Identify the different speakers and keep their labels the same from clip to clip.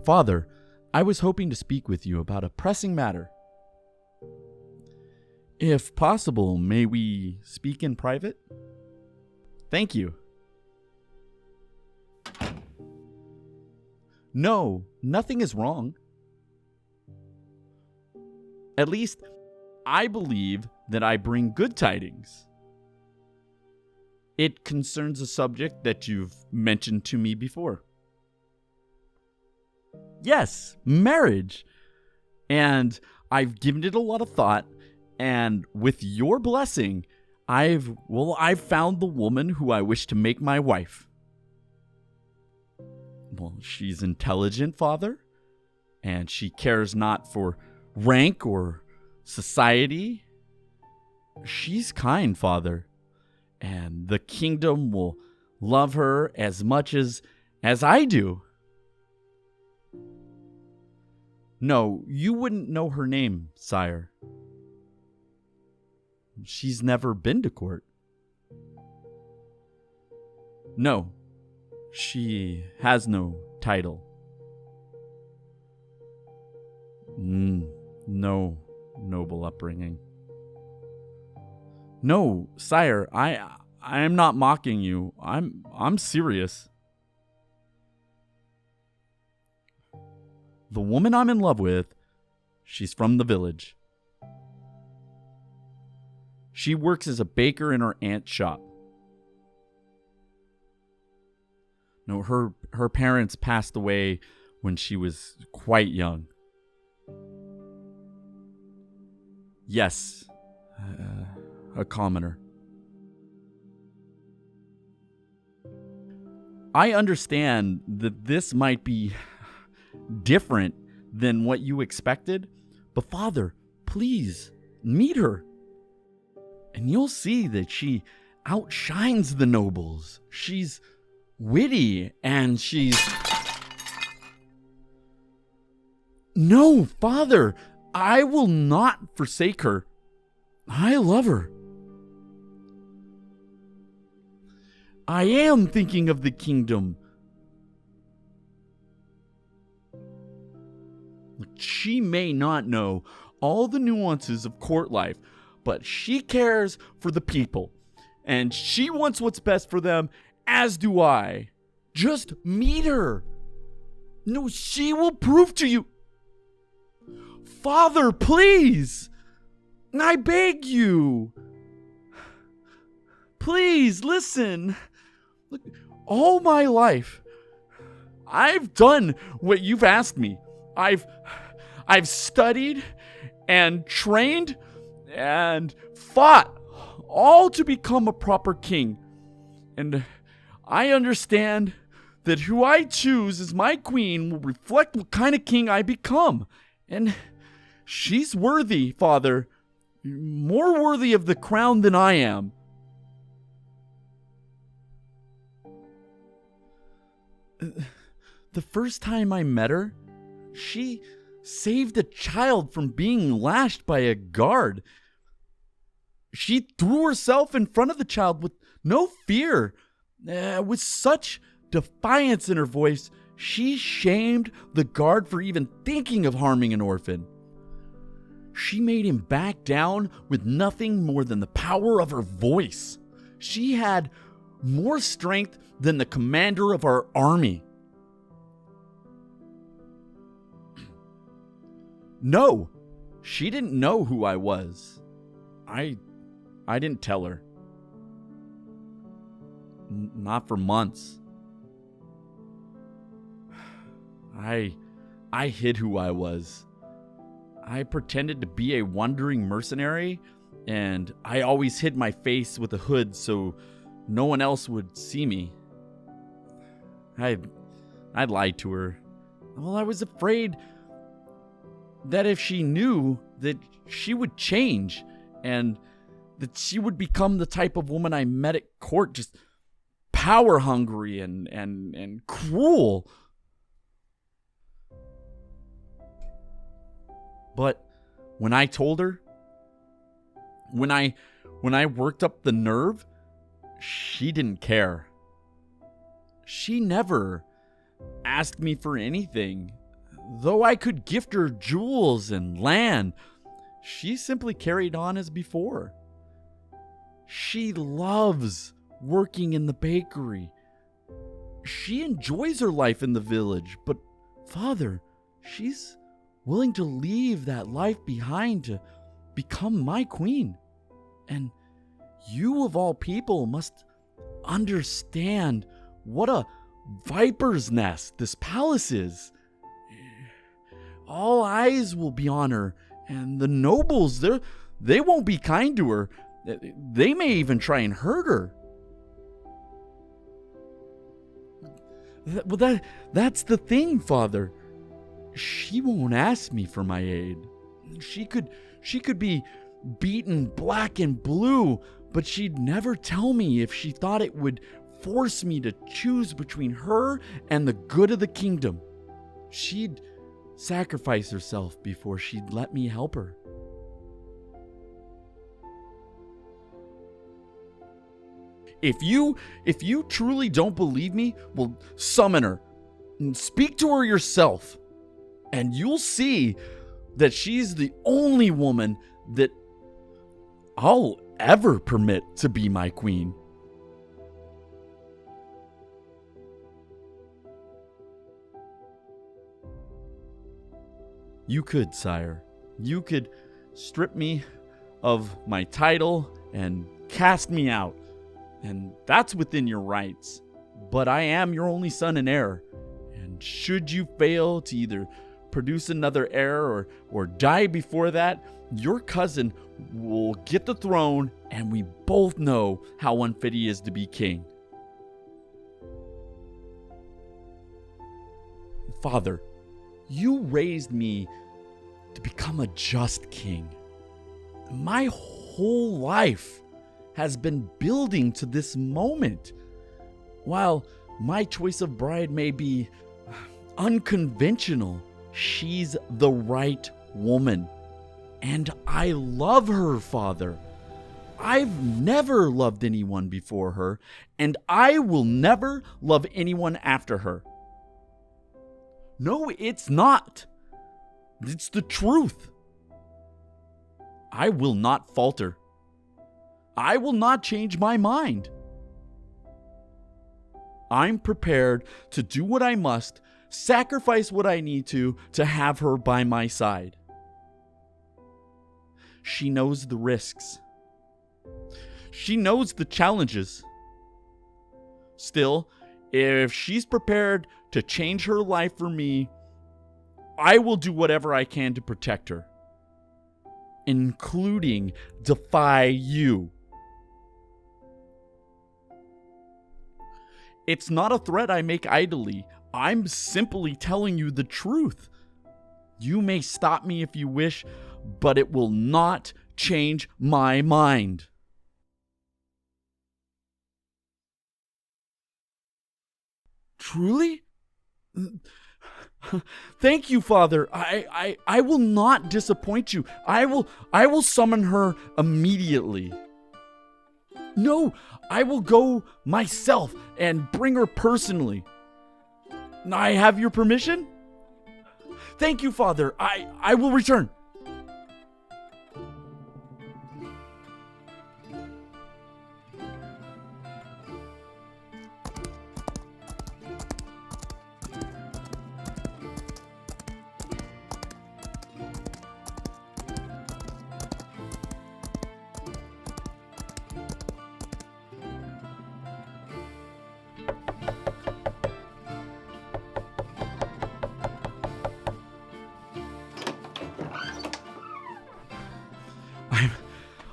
Speaker 1: Father, I was hoping to speak with you about a pressing matter. If possible, may we speak in private? Thank you. No, nothing is wrong. At least, I believe that I bring good tidings. It concerns a subject that you've mentioned to me before. Yes, marriage. And I've given it a lot of thought, and with your blessing, I've found the woman who I wish to make my wife. Well, she's intelligent, Father, and she cares not for rank or society. She's kind, Father, and the kingdom will love her as much as I do. No, you wouldn't know her name, sire. She's never been to court. No, she has no title. No noble upbringing. No, sire, I am not mocking you. I'm serious. The woman I'm in love with, she's from the village. She works as a baker in her aunt's shop. No, her parents passed away when she was quite young. Yes, a commoner. I understand that this might be different than what you expected, but Father, please meet her. And you'll see that she outshines the nobles. She's witty and she's... No, Father, I will not forsake her. I love her. I am thinking of the kingdom. She may not know all the nuances of court life, but she cares for the people, and she wants what's best for them, as do I. Just meet her. No, she will prove to you. Father, please. I beg you. Please, listen. Look, all my life, I've done what you've asked me. I've studied and trained and fought, all to become a proper king. And I understand that who I choose as my queen will reflect what kind of king I become. And she's worthy, Father, more worthy of the crown than I am. The first time I met her, she saved a child from being lashed by a guard. She threw herself in front of the child with no fear. With such defiance in her voice, she shamed the guard for even thinking of harming an orphan. She made him back down with nothing more than the power of her voice. She had more strength than the commander of our army. No, she didn't know who I was. I didn't tell her. Not for months. I hid who I was. I pretended to be a wandering mercenary, and I always hid my face with a hood so no one else would see me. I lied to her. Well, I was afraid that if she knew, that she would change and that she would become the type of woman I met at court, just power hungry and cruel. But when I told her, when I worked up the nerve, she didn't care. She never asked me for anything. Though I could gift her jewels and land, she simply carried on as before. She loves working in the bakery. She enjoys her life in the village, but Father, she's willing to leave that life behind to become my queen. And you of all people must understand what a viper's nest this palace is. All eyes will be on her, and the nobles, they won't be kind to her. They may even try and hurt her. Well, that's the thing, Father. She won't ask me for my aid. She could be beaten black and blue, but she'd never tell me if she thought it would force me to choose between her and the good of the kingdom. She'd sacrifice herself before she'd let me help her. If you truly don't believe me, well, summon her and speak to her yourself, and you'll see that she's the only woman that I'll ever permit to be my queen. You could, sire. You could strip me of my title and cast me out, and that's within your rights. But I am your only son and heir, and should you fail to either produce another heir or die before that, your cousin will get the throne, and we both know how unfit he is to be king. Father, you raised me to become a just king. My whole life has been building to this moment. While my choice of bride may be unconventional, she's the right woman. And I love her, Father. I've never loved anyone before her, and I will never love anyone after her. No, it's not. It's the truth. I will not falter. I will not change my mind. I'm prepared to do what I must, sacrifice what I need to have her by my side. She knows the risks. She knows the challenges. Still, if she's prepared to change her life for me, I will do whatever I can to protect her, including defy you. It's not a threat I make idly. I'm simply telling you the truth. You may stop me if you wish, but it will not change my mind. Truly? Thank you, Father. I will not disappoint you. I will summon her immediately. No, I will go myself and bring her personally. I have your permission? Thank you, Father. I will return.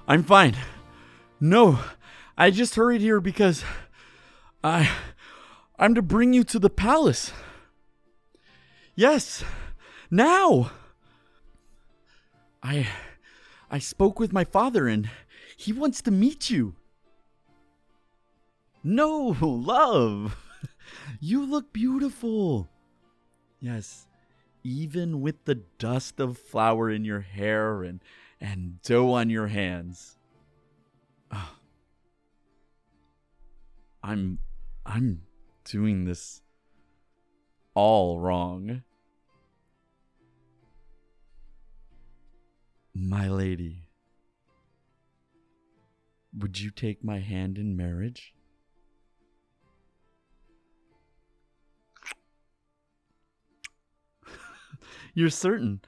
Speaker 1: I'm fine. No, I just hurried here because I'm to bring you to the palace. Yes, now. I spoke with my father and he wants to meet you. No, love. You look beautiful. Yes, even with the dust of flour in your hair and dough on your hands. Oh, I'm doing this all wrong. My lady, would you take my hand in marriage? You're certain?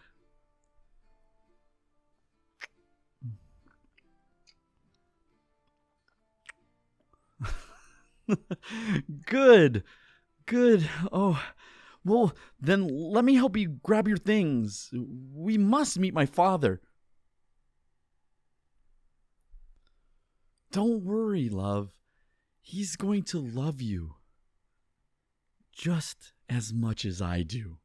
Speaker 1: Good. Good. Oh, well, then let me help you grab your things. We must meet my father. Don't worry, love. He's going to love you just as much as I do.